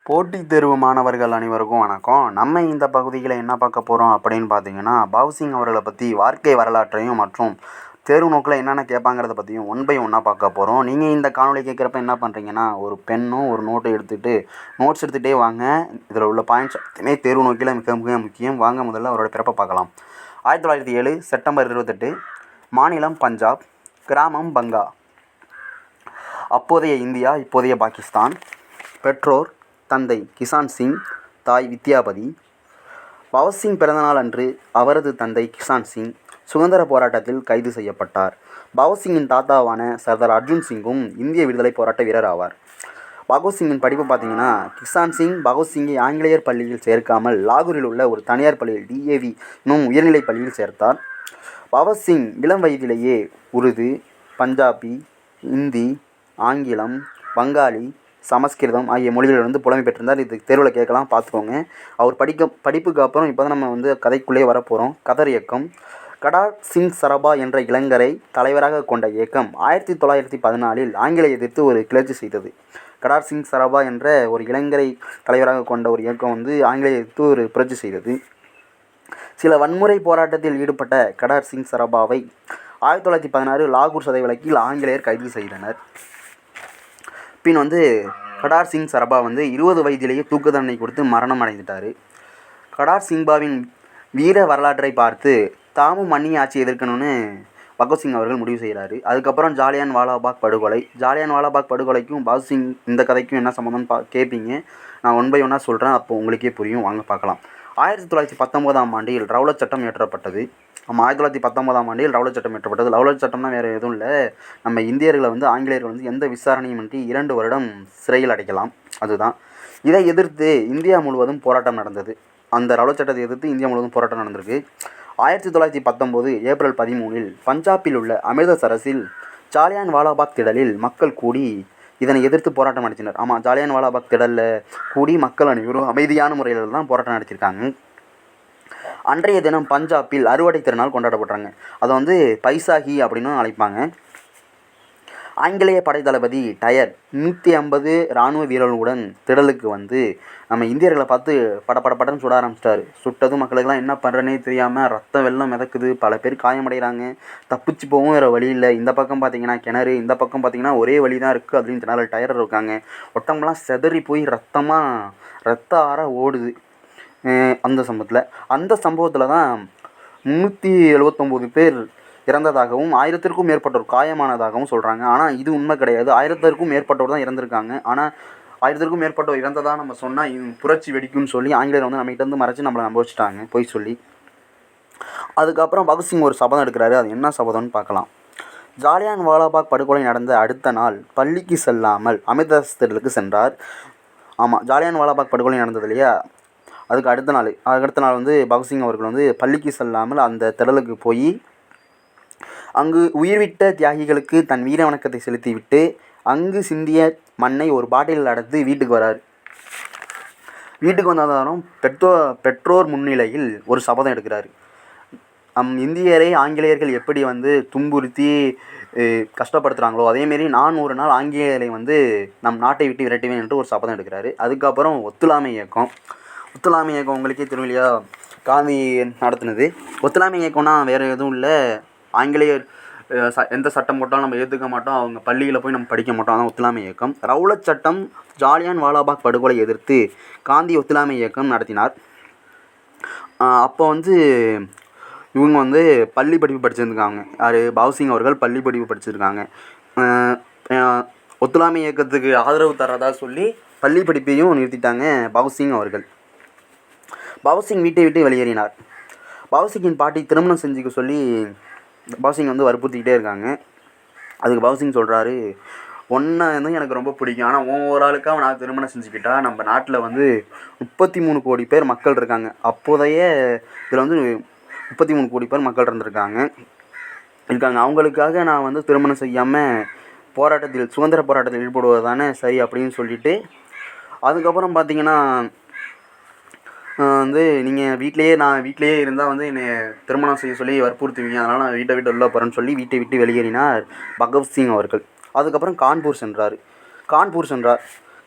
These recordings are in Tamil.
போட்டித் தேர்வு மாணவர்கள் அனைவருக்கும் வணக்கம். நம்ம இந்த பகுதியில் என்ன பார்க்க போகிறோம் அப்படின்னு பார்த்தீங்கன்னா, பகத்சிங் அவர்களை பற்றி வாழ்க்கை வரலாற்றையும் மற்றும் தேர்வு நோக்கில் என்னென்ன கேட்பாங்கிறத பற்றியும் ஒன் பை ஒன்னாக பார்க்க போகிறோம். நீங்கள் இந்த காணொலி கேட்குறப்ப என்ன பண்ணுறீங்கன்னா, ஒரு பென்னும் ஒரு நோட்டும் எடுத்துகிட்டு நோட்ஸ் எடுத்துகிட்டே வாங்க. இதில் உள்ள பாயிண்ட்ஸ் எல்லாமே தேர்வு நோக்கில் மிக மிக முக்கியம். வாங்க முதல்ல அவரோட பிறப்பை பார்க்கலாம். 1907 செப்டம்பர் 28. மாநிலம் பஞ்சாப், கிராமம் பங்கா. அப்போதைய இந்தியா, இப்போதைய பாகிஸ்தான். பெற்றோர் தந்தை கிசான் சிங், தாய் வித்யாபதி. பகத்சிங் பிறந்தநாள் அன்று அவரது தந்தை கிசான் சிங் சுதந்திர போராட்டத்தில் கைது செய்யப்பட்டார். பகத்சிங்கின் தாத்தாவான சர்தார் அர்ஜுன் சிங்கும் இந்திய விடுதலை போராட்ட வீரர் ஆவார். பகத்சிங்கின் படிப்பு பார்த்தீங்கன்னா, கிசான் சிங் பகத்சிங்கை ஆங்கிலேயர் பள்ளியில் சேர்க்காமல் லாகூரில் உள்ள ஒரு தனியார் பள்ளியில் DAV என்னும் உயர்நிலைப் பள்ளியில் சேர்த்தார். பகத்சிங் இளம் வயதிலேயே உருது, பஞ்சாபி, இந்தி, ஆங்கிலம், வங்காளி, சமஸ்கிருதம் ஆகிய மொழிகளிலிருந்து புலமை பெற்றிருந்தார். இது தேர்வில் கேட்கலாம், பார்த்துக்கோங்க. அவர் படிப்புக்கு அப்புறம் இப்போ தான் நம்ம கதைக்குள்ளே வரப்போகிறோம். கதர் இயக்கம். கடார் சிங் சரபா என்ற இளைஞரை தலைவராக கொண்ட இயக்கம் 1914 ஆங்கிலேய எதிர்த்து ஒரு கிளர்ச்சி செய்தது. கடார் சிங் சரபா என்ற ஒரு இளைஞரை தலைவராக கொண்ட ஒரு இயக்கம் ஆங்கிலேய எதிர்த்து ஒரு புரட்சி செய்தது. சில வன்முறை போராட்டத்தில் ஈடுபட்ட கடார் சிங் சரபாவை 1916 லாகூர் சதை வழக்கில் ஆங்கிலேயர் கைது செய்தனர். பின் கடார் சிங் சரபா 20 வயதிலேயே தூக்கு தண்டனை கொடுத்து மரணம் அடைந்துட்டார். கடார் சிங்பாவின் வீர வரலாற்றை பார்த்து தாமும் அந்நிய ஆட்சி எதிர்க்கணும்னு பகத்சிங் அவர்கள் முடிவு செய்கிறாரு. அதுக்கப்புறம் ஜாலியன் வாலாபாக் படுகொலை. ஜாலியன் வாலாபாக் படுகொலைக்கும் பகத்சிங் இந்த கதைக்கும் என்ன சம்மந்தம்னு கேட்பீங்க. நான் ஒன் பை ஒன்னாக சொல்கிறேன், அப்போ உங்களுக்கே புரியும். வாங்க பார்க்கலாம். 1919ஆம் ஆண்டில் ரவுலட் சட்டம் இயற்றப்பட்டது. 1919ஆம் ஆண்டில் ரவுலட் சட்டம் இயற்றப்பட்டது. ரவுலட் சட்டம்னா வேறு எதுவும் இல்லை, நம்ம இந்தியர்களை ஆங்கிலேயர்கள் எந்த விசாரணையும் இன்றி 2 வருடம் சிறையில் அடைக்கலாம், அதுதான். இதை எதிர்த்து இந்தியா முழுவதும் போராட்டம் நடந்தது. அந்த ரவுலட் சட்டத்தை எதிர்த்து இந்தியா முழுவதும் போராட்டம் நடந்திருக்கு. 1919 ஏப்ரல் 13 பஞ்சாபில் உள்ள அமிர்தசரஸில் ஜாலியன் வாலாபாக் திடலில் மக்கள் கூடி இதனை எதிர்த்து போராட்டம் நடத்தினர். ஆமாம், ஜாலியன் வாலாபாக் திடலில் கூடி மக்கள் அனைவரும் அமைதியான முறையில் தான் போராட்டம் நடத்தியிருக்காங்க. அன்றைய தினம் பஞ்சாபில் அறுவடை திருநாள் கொண்டாடப்படுறாங்க. அதை பைசாகி அப்படின்னு அழைப்பாங்க. ஆங்கிலேய படை தளபதி டயர் 150 இராணுவ வீரர்களுடன் திடலுக்கு நம்ம இந்தியர்களை பார்த்து படன்னு சுட ஆரம்பிச்சிட்டாரு. சுட்டதும் மக்களுக்கெல்லாம் என்ன பண்ணுறனே தெரியாமல் ரத்தம் வெள்ளம் மிதக்குது. பல பேர் காயமடைகிறாங்க. தப்பிச்சு போகவும் வேறு வழி இல்லை. இந்த பக்கம் பார்த்தீங்கன்னா கிணறு, இந்த பக்கம் பார்த்தீங்கன்னா ஒரே வழி தான் இருக்குது அப்படின்னு ஜனால டயர் இருக்காங்க. ஒட்டம்பெல்லாம் செதறி போய் ரத்த ஆற ஓடுது. அந்த சம்பவத்தில் தான் 379 பேர் இறந்ததாகவும் 1000க்கும் மேற்பட்டோர் காயமானதாகவும் சொல்கிறாங்க. ஆனால் இது உண்மை கிடையாது. 1000க்கும் மேற்பட்டோர் தான் இறந்துருக்காங்க. ஆனால் 1000க்கும் மேற்பட்டோர் இறந்ததாக நம்ம சொன்னால் புரட்சி வெடிக்கும்னு சொல்லி ஆங்கிலேயர் நம்மகிட்ட மறைச்சி நம்மளை நம்ப வச்சுட்டாங்க, போய் சொல்லி. அதுக்கப்புறம் பகத்சிங் ஒரு சபதம் எடுக்கிறாரு. அது என்ன சபதம்னு பார்க்கலாம். ஜாலியன் வாலாபாக் படுகொலை நடந்த அடுத்த நாள் பள்ளிக்கு செல்லாமல் அமிர்தசரஸுக்கு சென்றார். ஆமாம், ஜாலியன் வாலாபாக் படுகொலை நடந்தது இல்லையா, அதுக்கு அடுத்த நாள் பகத்சிங் அவர்கள் பள்ளிக்கு செல்லாமல் அந்த திடலுக்கு போய் அங்கு உயிர்விட்ட தியாகிகளுக்கு தன் வீர வணக்கத்தை செலுத்திவிட்டு அங்கு சிந்திய மண்ணை ஒரு பாட்டிலில் அடைத்து வீட்டுக்கு வரார். வீட்டுக்கு வந்தாலும் பெற்றோர் முன்னிலையில் ஒரு சபதம் எடுக்கிறார். இந்தியரை ஆங்கிலேயர்கள் எப்படி துன்புறுத்தி கஷ்டப்படுத்துகிறாங்களோ அதேமாரி நான் ஒரு நாள் ஆங்கிலேயரை நம் நாட்டை விட்டு விரட்டுவேன் என்று ஒரு சபதம் எடுக்கிறாரு. அதுக்கப்புறம் ஒத்துழையாமை இயக்கம் உங்களுக்கே தெரியும் இல்லையா, காந்தி நடத்தினது. ஒத்துழையாமை இயக்கம்னா வேறு எதுவும் இல்லை, ஆங்கிலேயர் எந்த சட்டம் போட்டாலும் நம்ம ஏற்றுக்க மாட்டோம், அவங்க பள்ளியில் போய் நம்ம படிக்க மாட்டோம். அதான் ஒத்துழையாமை இயக்கம். ரவுலட் சட்டம், ஜாலியன் வாலாபாக் படுகொலை எதிர்த்து காந்தி ஒத்துழையாமை இயக்கம் நடத்தினார். அப்போ இவங்க பள்ளி படிப்பு படிச்சிருக்காங்க. யார்? பகத்சிங் அவர்கள் பள்ளி படிப்பு படிச்சிருக்காங்க. ஒத்துழையாமை இயக்கத்துக்கு ஆதரவு தரதா சொல்லி பள்ளி படிப்பையும் நிறுத்திட்டாங்க பகத்சிங் அவர்கள். பகத்சிங் வீட்டை விட்டு வெளியேறினார். பகத்சிங்கின் பாட்டி திருமணம் செஞ்சுக்க சொல்லி பகத்சிங் வற்புறுத்திக்கிட்டே இருக்காங்க. அதுக்கு பகத்சிங் சொல்கிறாரு, ஒன்றை எனக்கு ரொம்ப பிடிக்கும், ஆனால் ஒரு ஆளுக்காக நான் திருமணம் செஞ்சுக்கிட்டா நம்ம நாட்டில் 33 கோடி பேர் மக்கள் இருக்காங்க. அப்போதைய இதில் 33 கோடி பேர் மக்கள் இருக்காங்க. அவங்களுக்காக நான் திருமணம் செய்யாமல் சுதந்திர போராட்டத்தில் ஈடுபடுவது தானே சரி அப்படின்னு சொல்லிட்டு, அதுக்கப்புறம் பார்த்தீங்கன்னா நீங்கள் வீட்டிலேயே இருந்தால் என்னை திருமணம் செய்ய சொல்லி வற்புறுத்துவீங்க, அதனால் நான் வீட்டை விட்டு வெளில போகிறேன்னு சொல்லி வீட்டை விட்டு வெளியேறினார் பகத்சிங் அவர்கள். அதுக்கப்புறம் கான்பூர் சென்றார்.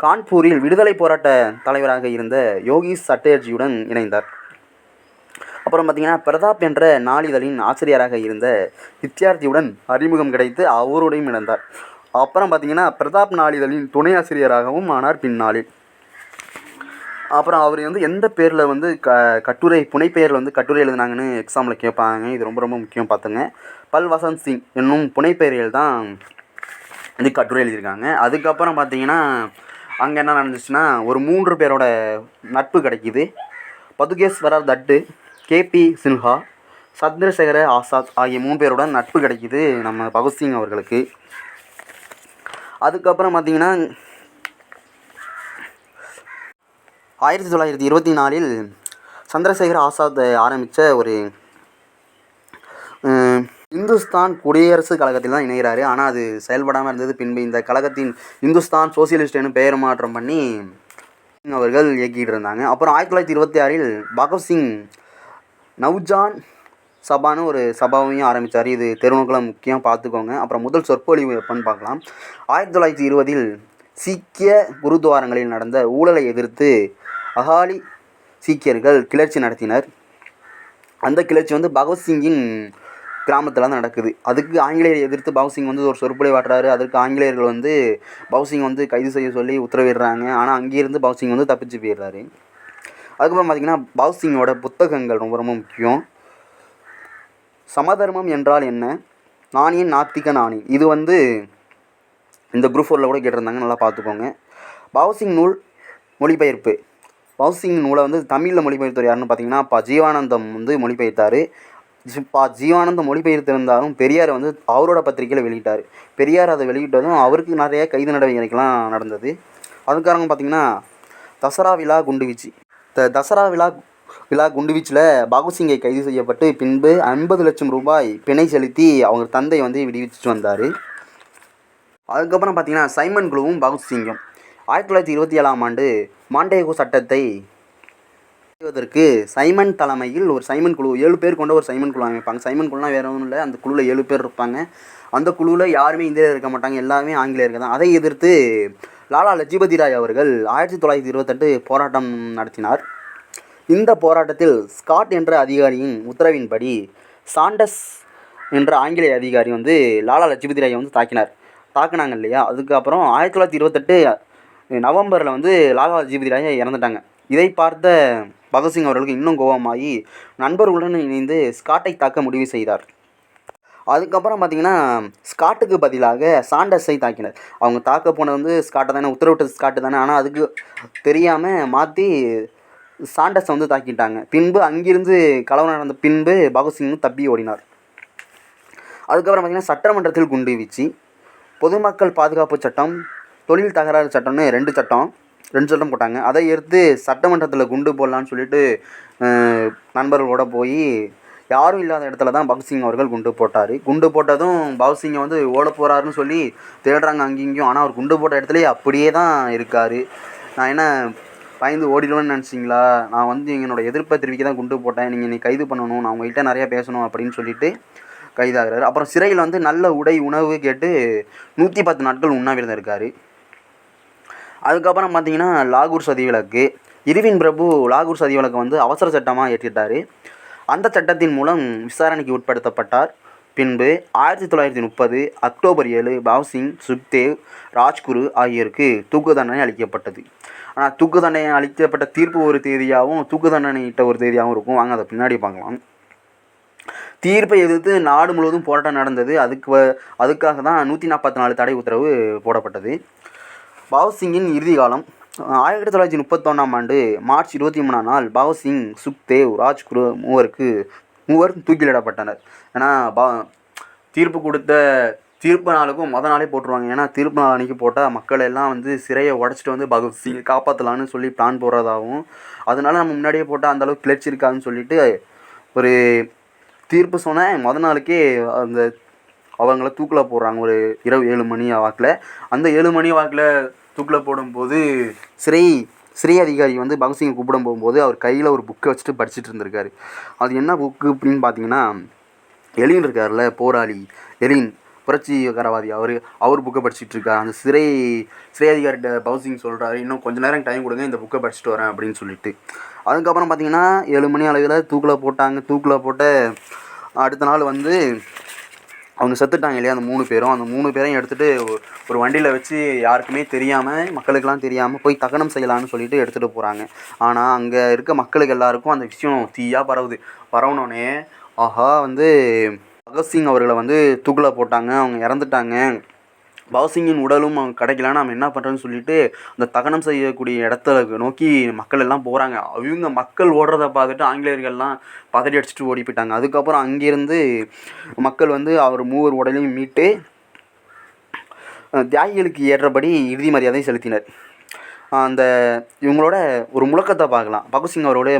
கான்பூரில் விடுதலை போராட்ட தலைவராக இருந்த யோகேஷ் சட்டர்ஜியுடன் இணைந்தார். அப்புறம் பார்த்திங்கன்னா பிரதாப் என்ற நாளிதழின் ஆசிரியராக இருந்த வித்யார்த்தியுடன் அறிமுகம் கிடைத்து அவரோடையும் இணைந்தார். அப்புறம் பார்த்திங்கன்னா பிரதாப் நாளிதழின் துணை ஆசிரியராகவும் ஆனார் பின்னாளில். அப்புறம் அவர் எந்த பேரில் கட்டுரை புனைப்பெயரில் கட்டுரை எழுதினாங்கன்னு எக்ஸாமில் கேட்பாங்க. இது ரொம்ப ரொம்ப முக்கியம் பார்த்துங்க. பல்வசந்த் சிங் என்னும் புனைப்பெயரில் தான் கட்டுரை எழுதியிருக்காங்க. அதுக்கப்புறம் பார்த்திங்கன்னா அங்கே என்ன நடந்துச்சுன்னா ஒரு 3 பேரோட நட்பு கிடைக்கிது. பதுகேஸ்வரர் தட்டு, கேபி சின்ஹா, சந்திரசேகர ஆசாத் ஆகிய 3 பேருடன் நட்பு கிடைக்கிது நம்ம பகத்சிங் அவர்களுக்கு. அதுக்கப்புறம் பார்த்திங்கன்னா 1924 சந்திரசேகர ஆசாத் ஆரம்பித்த ஒரு இந்துஸ்தான் குடியரசு கழகத்தில் தான் இணைகிறாரு. ஆனால் அது செயல்படாமல் இருந்தது. பின்பு இந்த கழகத்தின் இந்துஸ்தான் சோசியலிஸ்ட் என பெயர் மாற்றம் பண்ணி அவர்கள் இயக்கிட்டு இருந்தாங்க. அப்புறம் 1926 பகத்சிங் நவ்ஜான் சபான்னு ஒரு சபாவையும் ஆரம்பித்தார். இது தெருநோக்கில் முக்கியம் பார்த்துக்கோங்க. அப்புறம் முதல் சொற்பொழிவு எப்போன்னு பார்க்கலாம். 1920 சீக்கிய குருத்வாரங்களில் நடந்த ஊழலை எதிர்த்து அகாலி சீக்கியர்கள் கிளர்ச்சி நடத்தினர். அந்த கிளர்ச்சி பகத்சிங்கின் கிராமத்தில் தான் நடக்குது. அதுக்கு ஆங்கிலேயரை எதிர்த்து பகத்சிங் ஒரு சொற்பொழிவு ஆட்டுறாரு. அதற்கு ஆங்கிலேயர்கள் பகத்சிங் கைது செய்ய சொல்லி உத்தரவிடுறாங்க. ஆனால் அங்கேருந்து பகத்சிங் தப்பிச்சு போயிடுறாரு. அதுக்கப்புறம் பார்த்திங்கன்னா பகத்சிங்கோட புத்தகங்கள் ரொம்ப ரொம்ப முக்கியம். சமதர்மம் என்றால் என்ன, நான் ஏன் நாத்திக நானே, இது இந்த குரூப் 4ல் கூட கேட்டிருந்தாங்க, நல்லா பார்த்துக்கோங்க. பகத்சிங் நூல் மொழிபெயர்ப்பு. பகத்சிங் நூலை தமிழில் மொழிபெயர்த்தவர் யாருன்னு பார்த்தீங்கன்னா ஜீவானந்தம் மொழிபெயர்த்தார். ஜீவானந்தம் மொழிபெயர்த்திருந்தாலும் பெரியார் அவரோட பத்திரிகையில் வெளியிட்டார். பெரியார் அதை வெளியிட்டதும் அவருக்கு நிறைய கைது நடவடிக்கைலாம் நடந்தது. அதுக்காரங்க பார்த்திங்கன்னா தசரா விழா குண்டுவீச்சு. தசரா விழா குண்டுவீச்சில் பகத்சிங்கை கைது செய்யப்பட்டு பின்பு 50 லட்சம் ரூபாய் பிணை செலுத்தி அவங்க தந்தை விடுவிச்சுட்டு வந்தார். அதுக்கப்புறம் பார்த்திங்கன்னா சைமன் குழுவும் பகத்சிங்கும் 1927 மாண்டேகோ சட்டத்தை செய்வதற்கு சைமன் தலைமையில் ஒரு சைமன் குழு 7 பேர் கொண்ட ஒரு சைமன் குழு அமைப்பாங்க. சைமன் குழுனா வேறு ஒன்றும் இல்லை. அந்த குழுவில் 7 பேர் இருப்பாங்க. அந்த குழுவில் யாருமே இந்தியர் இருக்க மாட்டாங்க, எல்லாமே ஆங்கிலேயர்கள் தான். அதை எதிர்த்து லாலா லஜபதி ராய் அவர்கள் 1928 போராட்டம் நடத்தினார். இந்த போராட்டத்தில் ஸ்காட் என்ற அதிகாரியின் உத்தரவின்படி சாண்டஸ் என்ற ஆங்கிலேய அதிகாரி லாலா லஜபதி ராயை தாக்கினாங்க இல்லையா. அதுக்கப்புறம் 1928 நவம்பரில் லாலா லஜபதி ராயை இறந்துட்டாங்க. இதை பார்த்த பகத்சிங் அவர்களுக்கு இன்னும் கோபமாகி நண்பர்களுடன் இணைந்து ஸ்காட்டை தாக்க முடிவு செய்தார். அதுக்கப்புறம் பார்த்திங்கன்னா ஸ்காட்டுக்கு பதிலாக சாண்டஸை தாக்கினர். அவங்க தாக்க போனது ஸ்காட்டை தானே, உத்தரவிட்டது ஸ்காட்டு தானே. ஆனால் அதுக்கு தெரியாமல் மாற்றி சாண்டஸை தாக்கிட்டாங்க. பின்பு அங்கிருந்து கலவரம் நடந்த பின்பு பகத்சிங் தப்பி ஓடினார். அதுக்கப்புறம் பார்த்திங்கன்னா சட்டமன்றத்தில் குண்டு வீச்சு, பொதுமக்கள் பாதுகாப்பு சட்டம், தொழில் தகராறு சட்டம்னு 2 சட்டம் போட்டாங்க. அதை எடுத்து சட்டமன்றத்தில் குண்டு போடலான்னு சொல்லிட்டு நண்பர்களோட போய் யாரும் இல்லாத இடத்துல தான் பகத்சிங் அவர்கள் குண்டு போட்டார். குண்டு போட்டதும் பகத்சிங்கை ஓட போகிறாருன்னு சொல்லி தேடுறாங்க அங்கேயும். ஆனால் அவர் குண்டு போட்ட இடத்துலையே அப்படியே தான் இருக்கார். நான் என்ன பயந்து ஓடிடுவேன்னு நினச்சிங்களா, நான் என்னோடய எதிர்ப்பை தெரிவிக்க தான் குண்டு போட்டேன், நீங்கள் என்னை கைது பண்ணணும், நான் உங்கள்கிட்ட நிறையா பேசணும் அப்படின்னு சொல்லிட்டு கைதாகிறார். அப்புறம் சிறையில் நல்ல உடை உணவு கேட்டு 110 நாட்கள் உண்ணாவிரதம் இருக்கார். அதுக்கப்புறம் பார்த்திங்கன்னா லாகூர் சதிவிலக்கு. இருவின் பிரபு லாகூர் சதிவிலக்கு அவசர சட்டமாக ஏற்றிட்டார். அந்த சட்டத்தின் மூலம் விசாரணைக்கு உட்படுத்தப்பட்டார். பின்பு 1930 அக்டோபர் 7 பகத்சிங், சுக்தேவ், ராஜ்குரு ஆகியோருக்கு தூக்கு தண்டனை அளிக்கப்பட்டது. ஆனால் தூக்கு தண்டனை அளிக்கப்பட்ட தீர்ப்பு ஒரு தேதியாகவும் தூக்கு தண்டனை இட்ட ஒரு தேதியாகவும் இருக்கும். வாங்க அதை பின்னாடி பார்க்கலாம். தீர்ப்பை எதிர்த்து நாடு முழுவதும் போராட்டம் நடந்தது. அதுக்காக தான் 144 தடை உத்தரவு போடப்பட்டது. பகத்சிங்கின் இறுதி காலம் 1931 மார்ச் 23 பகத்சிங், சுக்தேவ், ராஜ்குரு மூவர் தூக்கிலிடப்பட்டனர். ஏன்னா தீர்ப்பு கொடுத்த தீர்ப்பு நாளுக்கும் நாளே போட்டுருவாங்க. ஏன்னா தீர்ப்பு நாள் அன்றைக்கி போட்டால் மக்கள் எல்லாம் சிறையை உடச்சிட்டு பகத்சிங் காப்பாற்றலான்னு சொல்லி பிளான் போடுறதாகவும், அதனால நம்ம முன்னாடியே போட்டால் அந்தளவுக்கு கிளர்ச்சி இருக்காதுன்னு சொல்லிட்டு ஒரு தீர்ப்பு சொன்ன நாளுக்கே அந்த அவங்கள தூக்கில் போடுறாங்க. ஒரு இரவு 7 மணி வாக்கில். அந்த 7 மணி வாக்கில் தூக்கில் போடும்போது சிறை அதிகாரி பகத்சிங்கை கூப்பிட போகும்போது அவர் கையில் ஒரு புக்கை வச்சுட்டு படிச்சுட்டு இருந்திருக்காரு. அது என்ன புக்கு அப்படின்னு பார்த்தீங்கன்னா, எலின் இருக்கார்ல போராளி எலின், புரட்சிகரவாதி அவர் புக்கை படிச்சுட்டு இருக்கார். அந்த சிறை அதிகாரிகிட்ட பகத்சிங் சொல்கிறாரு, இன்னும் கொஞ்சம் நேரம் டைம் கொடுங்க, இந்த புக்கை படிச்சுட்டு வரேன் அப்படின்னு சொல்லிட்டு. அதுக்கப்புறம் பார்த்திங்கன்னா 7 மணி அளவில் தூக்கில் போட்டாங்க. தூக்கில் போட்ட அடுத்த நாள் வந்து அவங்க செத்துட்டாங்க இல்லையா, அந்த 3 பேரும். அந்த 3 பேரையும் எடுத்துகிட்டு ஒரு வண்டியில் வச்சு யாருக்குமே தெரியாமல், மக்களுக்கெல்லாம் தெரியாமல் போய் தகனம் செய்யலான்னு சொல்லிட்டு எடுத்துகிட்டு போகிறாங்க. ஆனால் அங்கே இருக்க மக்களுக்கு எல்லாருக்கும் அந்த விஷயம் தீயாக பரவுது. பரவுனோடனே ஆஹா வந்து பகத்சிங் அவர்களை வந்து தூக்கில் போட்டாங்க, அவங்க இறந்துட்டாங்க, பகத்சிங்கின் உடலும் அவங்க கிடைக்கலன்னா நம்ம என்ன பண்ணுறோன்னு சொல்லிட்டு அந்த தகனம் செய்யக்கூடிய இடத்துல நோக்கி மக்கள் எல்லாம் போகிறாங்க. அவங்க மக்கள் ஓடுறத பார்த்துட்டு ஆங்கிலேயர்கள்லாம் பதறி அடிச்சுட்டு ஓடி போயிட்டாங்க. அதுக்கப்புறம் அங்கேருந்து மக்கள் வந்து அவர் 3 உடலையும் மீட்டு தியாகிகளுக்கு ஏற்றபடி இறுதி மரியாதை செலுத்தினர். அந்த இவங்களோட ஒரு முழக்கத்தை பார்க்கலாம். பகத்சிங் அவருடைய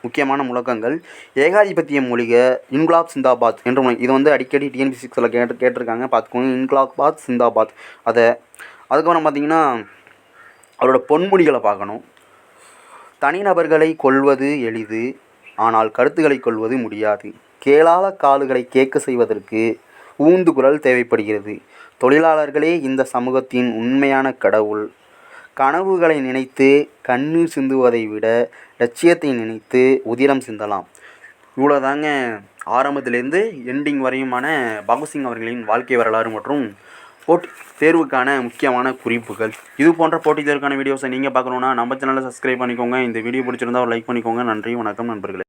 முக்கியமான முழக்கங்கள்: ஏகாதிபத்தியம் ஒழிக, இன்குலாப் சிந்தாபாத் என்ற இது வந்து அடிக்கடி டிஎன்பிசிக்ஸில் கேட்டிருக்காங்க, பார்த்துக்கோங்க. இன்குலாபாத் சிந்தாபாத். அதுக்கப்புறம் பார்த்திங்கன்னா அவரோட பொன்மொழிகளை பார்க்கணும். தனிநபர்களை கொல்வது எளிது, ஆனால் கருத்துக்களை கொல்வது முடியாது. கேளாத காதுகளை கேட்க செய்வதற்கு ஊந்துகுரல் தேவைப்படுகிறது. தொழிலாளர்களே இந்த சமூகத்தின் உண்மையான கடவுள். கனவுகளை நினைத்து கண்ணீர் சிந்துவதை விட லட்சியத்தை நினைத்து உதிரம் சிந்தலாம். இவ்வளோ தாங்க ஆரம்பத்திலேருந்து எண்டிங் வரையுமான பகத்சிங் அவர்களின் வாழ்க்கை வரலாறு மற்றும் போட்டி தேர்வுக்கான முக்கியமான குறிப்புகள். இது போன்ற போட்டித் தேர்வுக்கான வீடியோஸை நீங்கள் பார்க்கணுன்னா நம்ம சேனலை சப்ஸ்கிரைப் பண்ணிக்கோங்க. இந்த வீடியோ பிடிச்சிருந்தா ஒரு லைக் பண்ணிக்கோங்க. நன்றி, வணக்கம் நண்பர்களே.